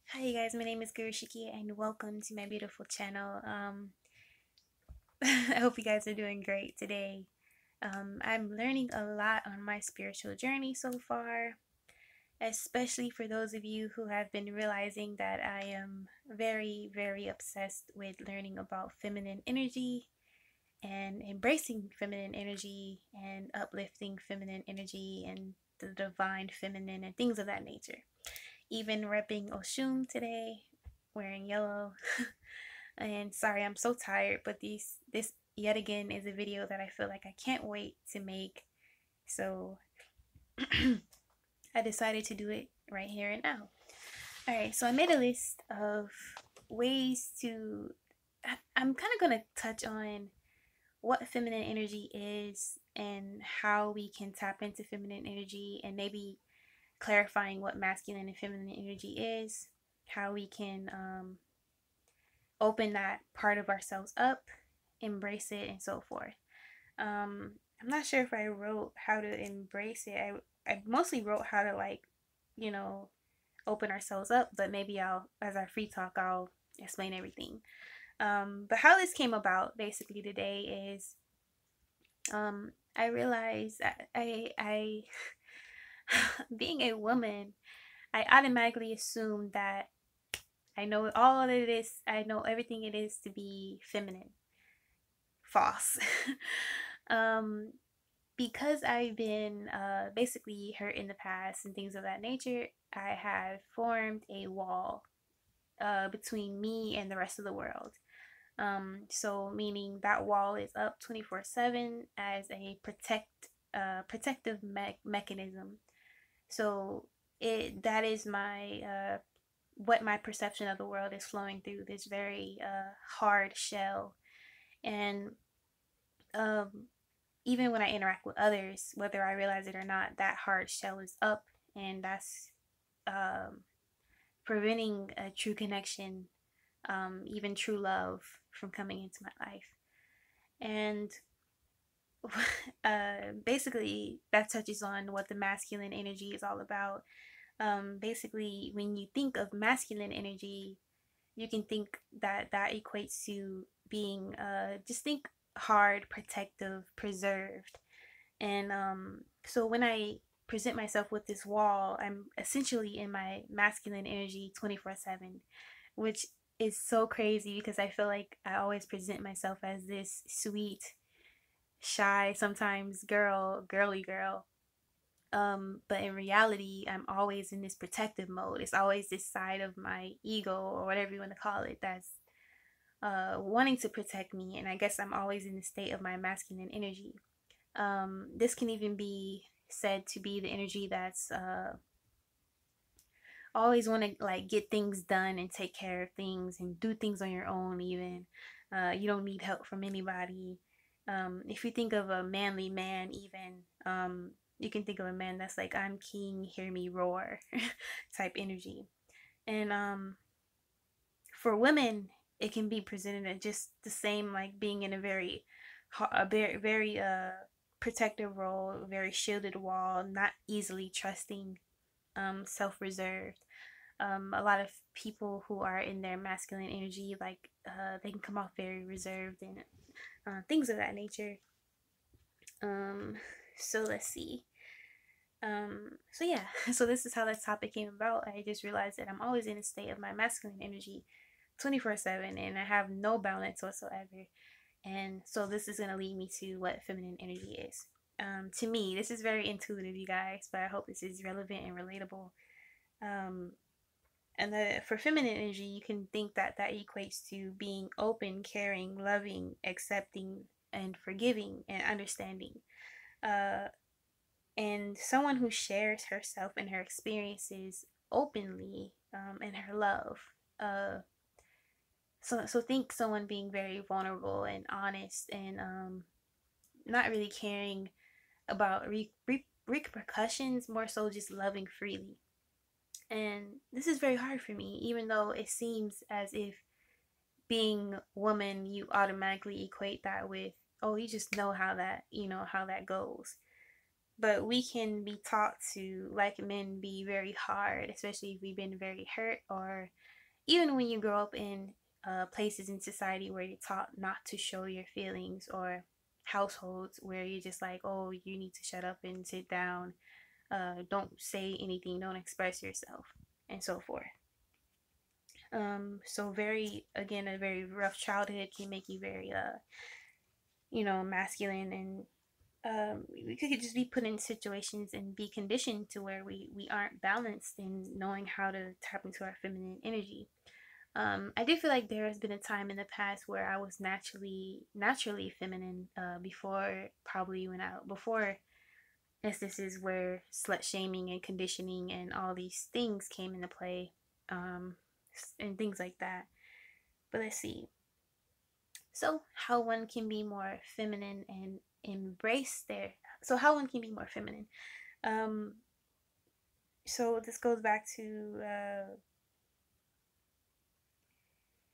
Hi you guys, my name is Gurushiki and welcome to my beautiful channel. I hope you guys are doing great today. I'm learning a lot on my spiritual journey so far, especially for those of you who have been realizing that I am very, very obsessed with learning about feminine energy and embracing feminine energy and uplifting feminine energy and the divine feminine and things of that nature. Even repping Oshun today, wearing yellow. And sorry, I'm so tired, but this yet again is a video that I feel like I can't wait to make. So I decided to do it right here and now. Alright, so I made a list of ways to I'm kind of going to touch on what feminine energy is and how we can tap into feminine energy, and maybe clarifying what masculine and feminine energy is, how we can open that part of ourselves up, embrace it, and so forth. I'm not sure if I wrote how to embrace it. I mostly wrote how to, like, you know, open ourselves up, but maybe as our free talk, I'll explain everything. But how this came about basically today is I realized I being a woman, I automatically assumed that I know all that it is. I know everything it is to be feminine. False. um, because I've been basically hurt in the past and things of that nature, I have formed a wall between me and the rest of the world. So meaning that wall is up 24/7 as a protective mechanism. So it that is my what my perception of the world is flowing through this very hard shell. And um, even when I interact with others, whether I realize it or not, that hard shell is up, and that's um, preventing a true connection, even true love, from coming into my life. And basically, that touches on what the masculine energy is all about. Basically, when you think of masculine energy, you can think that that equates to being just think hard, protective, preserved. And so when I present myself with this wall, I'm essentially in my masculine energy 24/7, which is so crazy because I feel like I always present myself as this sweet, shy, sometimes girly girl. But in reality, I'm always in this protective mode. It's always this side of my ego, or whatever you want to call it, that's wanting to protect me. And I guess I'm always in the state of my masculine energy. This can even be said to be the energy that's always want to, like, get things done and take care of things and do things on your own. Even you don't need help from anybody. If you think of a manly man, even you can think of a man that's like, I'm king, hear me roar type energy. And for women, it can be presented as just the same, like being in a very protective role, very shielded wall, not easily trusting, self-reserved. A lot of people who are in their masculine energy, like they can come off very reserved and things of that nature. Um, so let's see. So yeah, so this is how that topic came about. I just realized that I'm always in a state of my masculine energy 24/7, and I have no balance whatsoever. And so this is going to lead me to what feminine energy is. To me, this is very intuitive, you guys, but I hope this is relevant and relatable. Um, for feminine energy, you can think that that equates to being open, caring, loving, accepting, and forgiving and understanding. Uh, and someone who shares herself and her experiences openly, and her love. Uh, so think someone being very vulnerable and honest, and not really caring about repercussions, more so just loving freely. And this is very hard for me, even though it seems as if being woman, you automatically equate that with, oh, you just know how that goes. but we can be taught to, like men, be very hard, especially if we've been very hurt, or even when you grow up in places in society where you're taught not to show your feelings, or households where you're just like, oh, you need to shut up and sit down, don't say anything, don't express yourself, and so forth. So very, again, a very rough childhood can make you very, masculine, and we could just be put in situations and be conditioned to where we aren't balanced in knowing how to tap into our feminine energy. I do feel like there has been a time in the past where I was naturally feminine, before, probably when I before instances where slut shaming and conditioning and all these things came into play, um, and things like that. But let's see. So how one can be more feminine and embrace their so how one can be more feminine. Um, so this goes back to,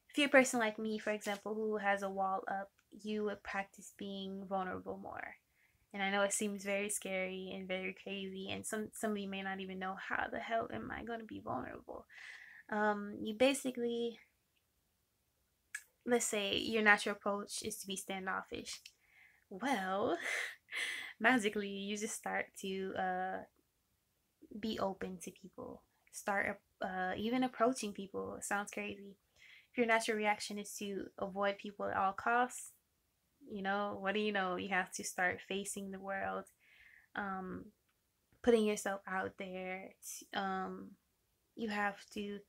if you're a person like me, for example, who has a wall up, you would practice being vulnerable more. And I know it seems very scary and very crazy, and some of you may not even know, how the hell am I going to be vulnerable? You basically, let's say your natural approach is to be standoffish. Well, magically, you just start to be open to people. Start even approaching people. It sounds crazy. If your natural reaction is to avoid people at all costs, what do you know? You have to start facing the world, um, putting yourself out there. You have to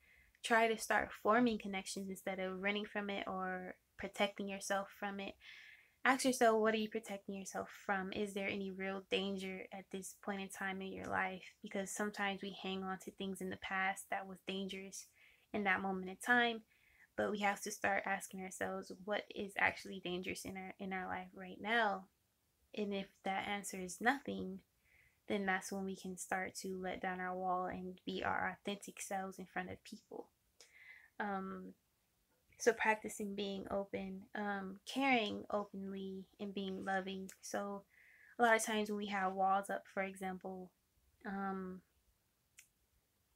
try to start forming connections instead of running from it or protecting yourself from it. Ask yourself, what are you protecting yourself from? Is there any real danger at this point in time in your life? Because sometimes we hang on to things in the past that was dangerous in that moment in time, but we have to start asking ourselves, what is actually dangerous in our life right now? And if that answer is nothing, then that's when we can start to let down our wall and be our authentic selves in front of people. Um, so practicing being open, caring openly, and being loving. So a lot of times when we have walls up, for example, um,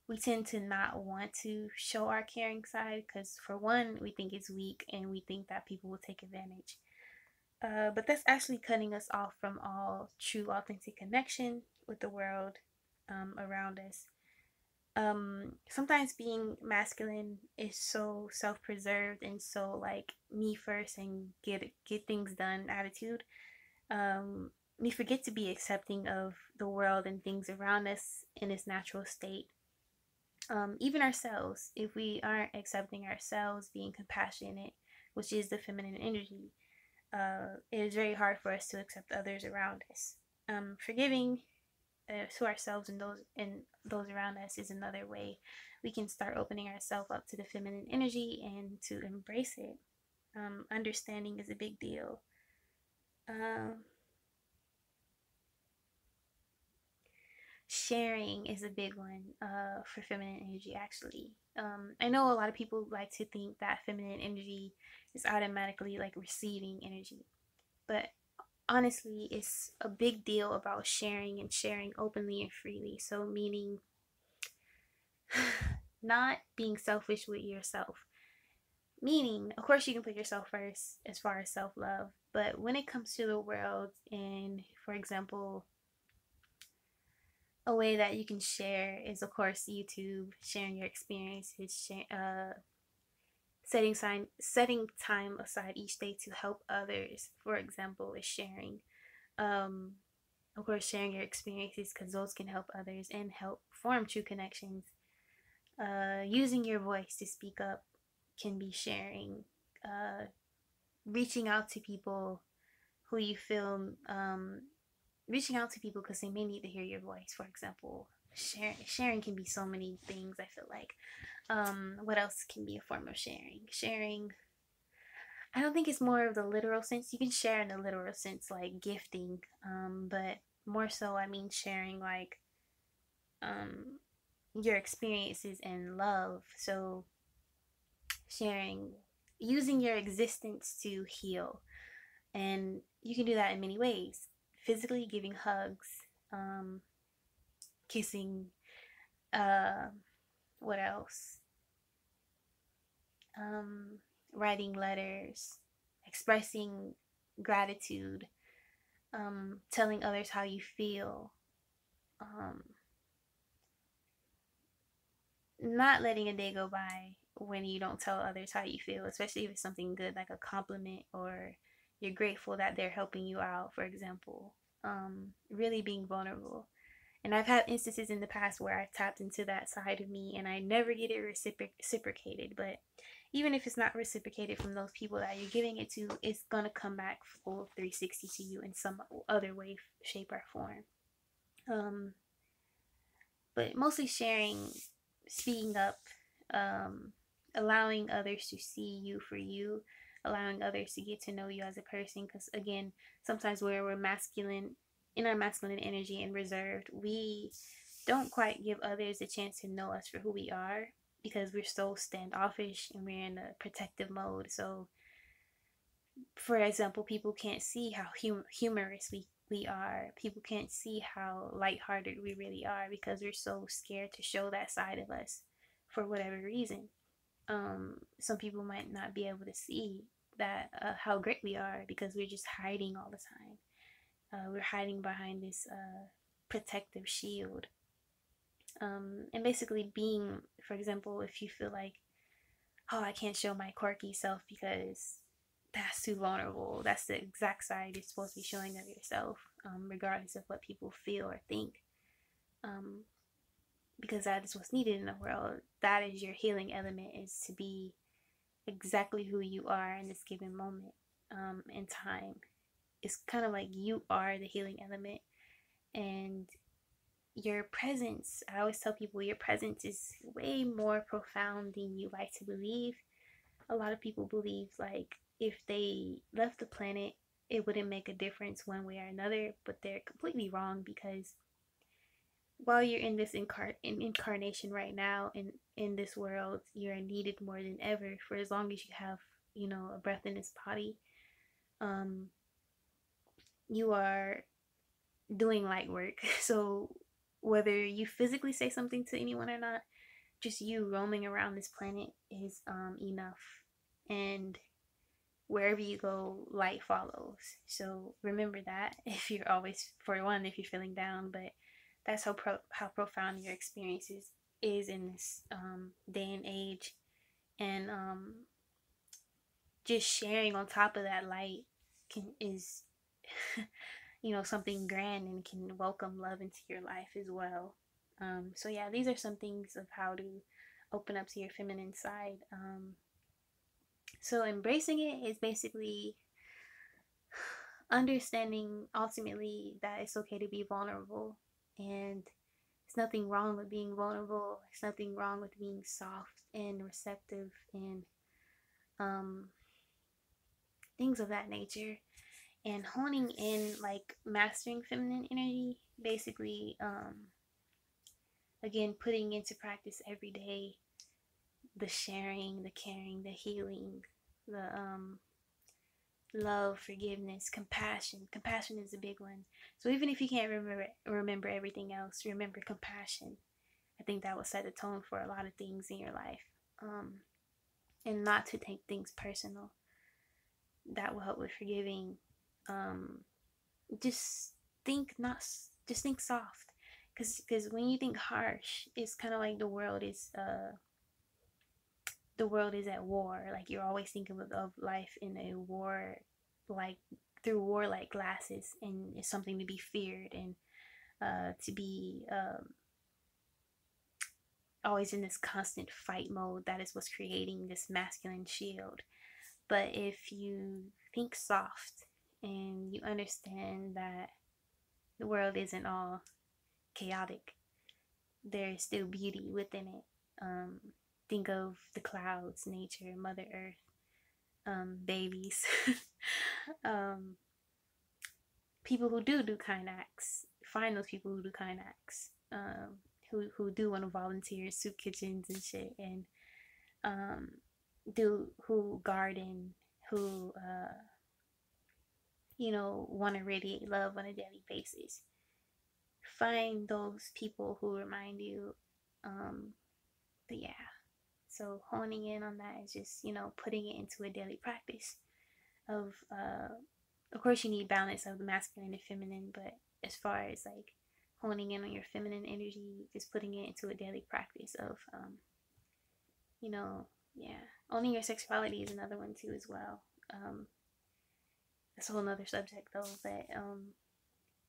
we tend to not want to show our caring side because, for one, we think it's weak and we think that people will take advantage. But that's actually cutting us off from all true, authentic connection with the world, around us. Sometimes being masculine is so self-preserved and so like me first and get things done attitude. We forget to be accepting of the world and things around us in its natural state. Even ourselves, if we aren't accepting ourselves, being compassionate, which is the feminine energy, it is very hard for us to accept others around us. Forgiving, to ourselves and those around us is another way we can start opening ourselves up to the feminine energy and to embrace it. Understanding is a big deal. Um, Sharing is a big one, for feminine energy, actually. I know a lot of people like to think that feminine energy is automatically like receiving energy, but honestly, it's a big deal about sharing and sharing openly and freely. So, meaning not being selfish with yourself. Meaning, of course, you can put yourself first as far as self love, but when it comes to the world, and for example, a way that you can share is, of course, YouTube, sharing your experiences, setting time aside each day to help others. For example, is sharing. Um, of course, sharing your experiences because those can help others and help form true connections. Using your voice to speak up can be sharing. Uh, Reaching out to people who you feel, reaching out to people because they may need to hear your voice, for example. Sharing can be so many things, I feel like. What else can be a form of sharing? I don't think it's more of the literal sense. You can share in the literal sense, like gifting, but more so I mean sharing, like, um your experiences and love. So sharing, using your existence to heal. And you can do that in many ways. Physically, giving hugs, kissing, uh, what else? Um, Writing letters, expressing gratitude, telling others how you feel, um, not letting a day go by when you don't tell others how you feel, especially if it's something good like a compliment or you're grateful that they're helping you out, for example. Really being vulnerable. And I've had instances in the past where I've tapped into that side of me and I never get it reciprocated. But even if it's not reciprocated from those people that you're giving it to, it's going to come back full 360 to you in some other way, shape, or form. Um, but mostly sharing, speaking up, um, allowing others to see you for you, allowing others to get to know you as a person. Because again, sometimes where we're masculine, in our masculine energy and reserved, we don't quite give others a chance to know us for who we are because we're so standoffish and we're in a protective mode. So for example, people can't see how humorous we are. People can't see how lighthearted we really are because we're so scared to show that side of us for whatever reason. Some people might not be able to see that how great we are because we're just hiding all the time. We're hiding behind this protective shield. And basically being, for example, if you feel like, oh, I can't show my quirky self because that's too vulnerable. That's the exact side you're supposed to be showing of yourself, regardless of what people feel or think. Um, because that is what's needed in the world. That is your healing element, is to be exactly who you are in this given moment in time. It's kind of like you are the healing element, and your presence. I always tell people your presence is way more profound than you like to believe. A lot of people believe like if they left the planet, it wouldn't make a difference one way or another, but they're completely wrong because while you're in this incarnation right now in this world, you're needed more than ever for as long as you have, a breath in this body. Um, you are doing light work. So whether you physically say something to anyone or not, just you roaming around this planet is enough. And wherever you go, light follows. So remember that if you're always, for one, if you're feeling down, but that's how profound your experiences is in this day and age. And just sharing on top of that light is something grand and can welcome love into your life as well. So yeah, these are some things of how to open up to your feminine side. So embracing it is basically understanding ultimately that it's okay to be vulnerable, and there's nothing wrong with being vulnerable. There's nothing wrong with being soft and receptive and um, things of that nature. And honing in, like mastering feminine energy, basically, again, putting into practice every day the sharing, the caring, the healing, the love, forgiveness, compassion. Compassion is a big one. So even if you can't remember everything else, remember compassion. I think that will set the tone for a lot of things in your life. And not to take things personal. That will help with forgiving. Um, just just think soft. Because when you think harsh, it's kind of like the world is at war. Like you're always thinking of life in a war, like through warlike glasses, and it's something to be feared and to be always in this constant fight mode. That is what's creating this masculine shield. But if you think soft and you understand that the world isn't all chaotic, there is still beauty within it. Think of the clouds, nature, Mother Earth, babies, um, people who do kind acts. Find those people who do kind acts, who do want to volunteer in soup kitchens and shit, and who garden, who want to radiate love on a daily basis. find those people who remind you. But yeah, so honing in on that is just, putting it into a daily practice of course, you need balance of the masculine and feminine, but as far as like honing in on your feminine energy, just putting it into a daily practice of, you know, yeah, owning your sexuality is another one too as well. That's a whole nother subject though, but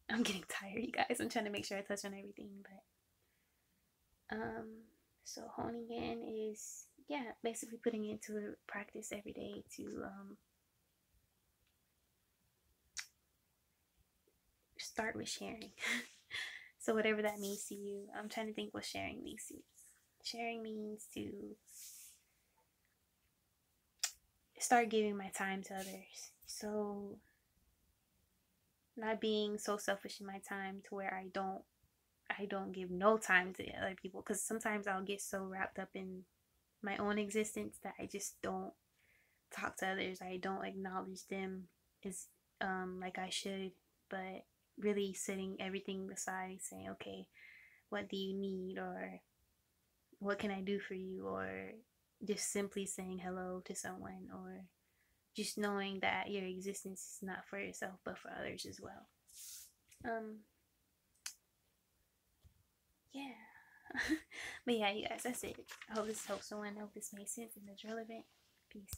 I'm getting tired, you guys. I'm trying to make sure I touch on everything, but so honing in is, yeah, basically putting it into practice every day to start with sharing. So whatever that means to you, I'm trying to think what sharing means to you. Sharing means to start giving my time to others. So not being so selfish in my time to where I don't give no time to other people, because sometimes I'll get so wrapped up in my own existence that I just don't talk to others. I don't acknowledge them as like I should, but really setting everything aside, saying, okay, what do you need, or what can I do for you, or just simply saying hello to someone, or just knowing that your existence is not for yourself but for others as well. Um, yeah. But yeah, you guys, that's it. I hope this helps someone. I hope this made sense and is relevant. Peace.